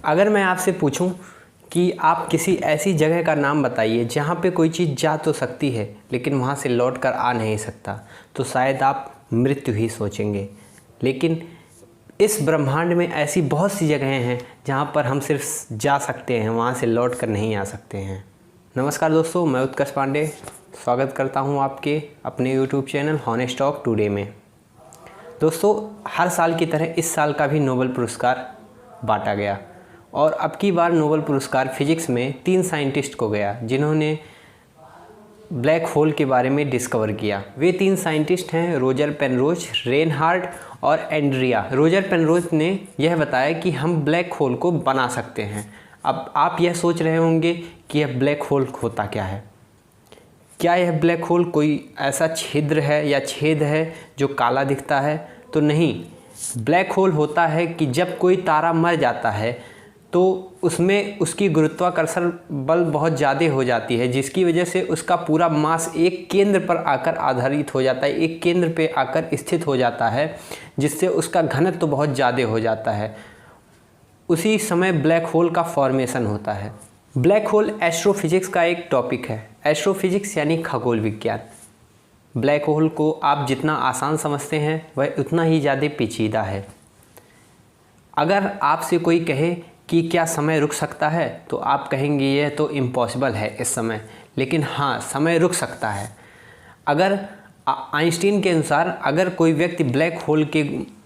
अगर मैं आपसे पूछूं कि आप किसी ऐसी जगह का नाम बताइए जहाँ पे कोई चीज़ जा तो सकती है लेकिन वहाँ से लौट कर आ नहीं सकता, तो शायद आप मृत्यु ही सोचेंगे। लेकिन इस ब्रह्मांड में ऐसी बहुत सी जगहें हैं जहाँ पर हम सिर्फ जा सकते हैं, वहाँ से लौट कर नहीं आ सकते हैं। नमस्कार दोस्तों, मैं उत्कर्ष पांडे स्वागत करता हूँ आपके अपने YouTube channel honest talk today में। दोस्तों, हर साल की तरह इस साल का भी नोबेल पुरस्कार बांटा गया और अब की बार नोबेल पुरस्कार फिजिक्स में 3 साइंटिस्ट को गया जिन्होंने ब्लैक होल के बारे में डिस्कवर किया। वे 3 साइंटिस्ट हैं रोजर पेनरोज, रेनहार्ड और एंड्रिया। रोजर पेनरोज ने यह बताया कि हम ब्लैक होल को बना सकते हैं। अब आप यह सोच रहे होंगे कि यह ब्लैक होल होता क्या है। क्या यह ब्लैक होल कोई ऐसा छिद्र है या छेद है जो काला दिखता है? तो नहीं, ब्लैक होल होता है कि जब कोई तारा मर जाता है तो उसमें उसकी गुरुत्वाकर्षण बल बहुत ज़्यादा हो जाती है, जिसकी वजह से उसका पूरा मास एक केंद्र पर आकर आधारित हो जाता है, एक केंद्र पे आकर स्थित हो जाता है, जिससे उसका घनत्व तो बहुत ज़्यादा हो जाता है। उसी समय ब्लैक होल का फॉर्मेशन होता है। ब्लैक होल एस्ट्रोफिजिक्स का एक टॉपिक है। एस्ट्रोफिजिक्स यानी खगोल विज्ञान। ब्लैक होल को आप जितना आसान समझते हैं वह उतना ही ज़्यादा पेचीदा है। अगर आपसे कोई कहे कि क्या समय रुक सकता है तो आप कहेंगे यह तो इम्पॉसिबल है इस समय, लेकिन हाँ, समय रुक सकता है। अगर आइंस्टीन के अनुसार अगर कोई व्यक्ति ब्लैक होल के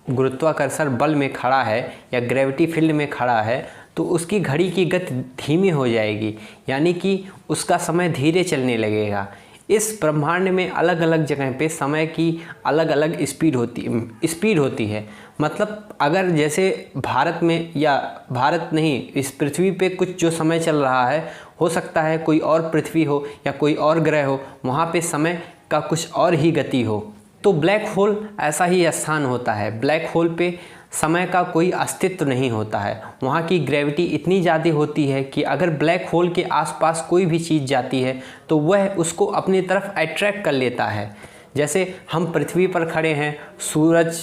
गुरुत्वाकर्षण बल में खड़ा है या ग्रेविटी फील्ड में खड़ा है तो उसकी घड़ी की गति धीमी हो जाएगी, यानी कि उसका समय धीरे चलने लगेगा। इस ब्रह्मांड में अलग अलग जगह पे समय की अलग अलग स्पीड होती है। मतलब अगर जैसे भारत में, या भारत नहीं, इस पृथ्वी पे कुछ जो समय चल रहा है, हो सकता है कोई और पृथ्वी हो या कोई और ग्रह हो, वहाँ पे समय का कुछ और ही गति हो। तो ब्लैक होल ऐसा ही स्थान होता है। ब्लैक होल पे समय का कोई अस्तित्व नहीं होता है। वहाँ की ग्रेविटी इतनी ज़्यादा होती है कि अगर ब्लैक होल के आसपास कोई भी चीज़ जाती है तो वह उसको अपनी तरफ अट्रैक्ट कर लेता है। जैसे हम पृथ्वी पर खड़े हैं, सूरज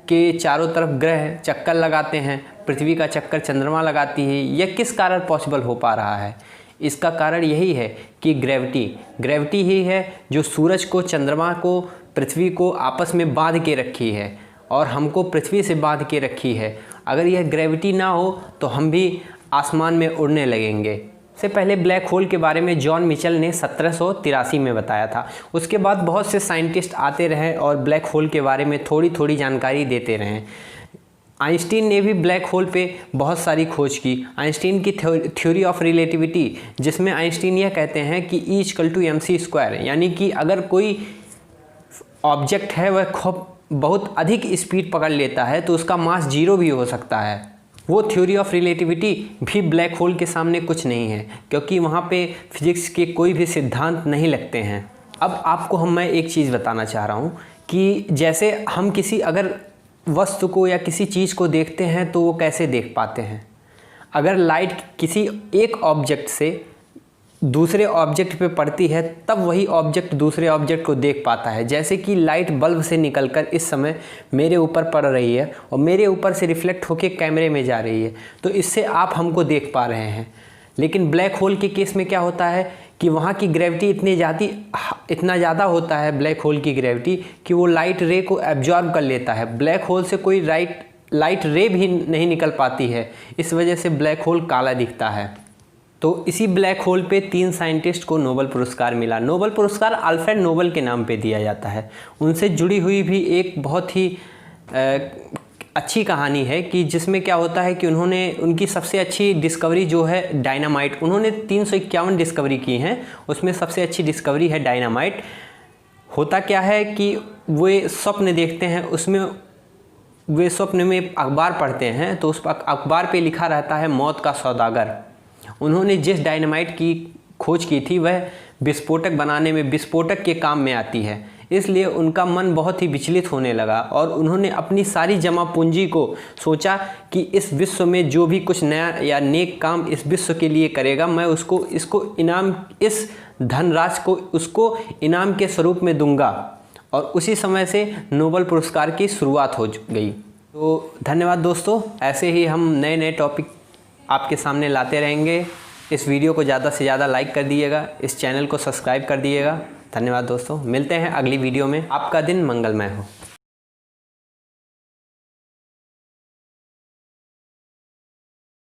के चारों तरफ ग्रह चक्कर लगाते हैं, पृथ्वी का चक्कर चंद्रमा लगाती है। यह किस कारण पॉसिबल हो पा रहा है? इसका कारण यही है कि ग्रेविटी ही है जो सूरज को, चंद्रमा को, पृथ्वी को आपस में बांध के रखी है और हमको पृथ्वी से बांध के रखी है। अगर यह ग्रेविटी ना हो तो हम भी आसमान में उड़ने लगेंगे। से पहले ब्लैक होल के बारे में जॉन मिचेल ने 1783 में बताया था। उसके बाद बहुत से साइंटिस्ट आते रहे और ब्लैक होल के बारे में थोड़ी थोड़ी जानकारी देते रहे। आइंस्टीन ने भी ब्लैक होल पे बहुत सारी खोज की। आइंस्टीन की थ्योरी ऑफ रिलेटिविटी, जिसमें आइंस्टीन यह कहते हैं कि E=mc², यानी कि अगर कोई ऑब्जेक्ट है वह खूब बहुत अधिक स्पीड पकड़ लेता है तो उसका मास 0 भी हो सकता है। वो थ्योरी ऑफ रिलेटिविटी भी ब्लैक होल के सामने कुछ नहीं है, क्योंकि वहाँ पे फिजिक्स के कोई भी सिद्धांत नहीं लगते हैं। अब आपको मैं एक चीज़ बताना चाह रहा हूँ कि जैसे हम किसी अगर वस्तु को या किसी चीज़ को देखते हैं तो वो कैसे देख पाते हैं। अगर लाइट किसी एक ऑब्जेक्ट से दूसरे ऑब्जेक्ट पे पड़ती है तब वही ऑब्जेक्ट दूसरे ऑब्जेक्ट को देख पाता है। जैसे कि लाइट बल्ब से निकलकर इस समय मेरे ऊपर पड़ रही है और मेरे ऊपर से रिफ्लेक्ट होकर कैमरे में जा रही है, तो इससे आप हमको देख पा रहे हैं। लेकिन ब्लैक होल के केस में क्या होता है कि वहाँ की ग्रेविटी इतना ज़्यादा होता है, ब्लैक होल की ग्रेविटी, कि वो लाइट रे को एब्जॉर्ब कर लेता है। ब्लैक होल से कोई लाइट रे भी नहीं निकल पाती है। इस वजह से ब्लैक होल काला दिखता है। तो इसी ब्लैक होल पे 3 साइंटिस्ट को नोबेल पुरस्कार मिला। नोबेल पुरस्कार अल्फ्रेड नोबेल के नाम पे दिया जाता है। उनसे जुड़ी हुई भी एक बहुत ही अच्छी कहानी है कि जिसमें क्या होता है कि उनकी सबसे अच्छी डिस्कवरी जो है डायनामाइट, उन्होंने 351 डिस्कवरी की हैं, उसमें सबसे अच्छी डिस्कवरी है डायनामाइट। होता क्या है कि वे स्वप्न देखते हैं, उसमें वे स्वप्न में अखबार पढ़ते हैं तो उस अखबार पे लिखा रहता है मौत का सौदागर। उन्होंने जिस डायनामाइट की खोज की थी वह विस्फोटक बनाने में, विस्फोटक के काम में आती है, इसलिए उनका मन बहुत ही विचलित होने लगा और उन्होंने अपनी सारी जमा पूंजी को सोचा कि इस विश्व में जो भी कुछ नया या नेक काम इस विश्व के लिए करेगा, मैं इसको इनाम, इस धनराशि को उसको इनाम के स्वरूप में दूंगा। और उसी समय से नोबेल पुरस्कार की शुरुआत हो गई। तो धन्यवाद दोस्तों, ऐसे ही हम नए नए टॉपिक आपके सामने लाते रहेंगे। इस वीडियो को ज़्यादा से ज़्यादा लाइक कर दिएगा, इस चैनल को सब्सक्राइब कर दिएगा। धन्यवाद दोस्तों, मिलते हैं अगली वीडियो में। आपका दिन मंगलमय हो।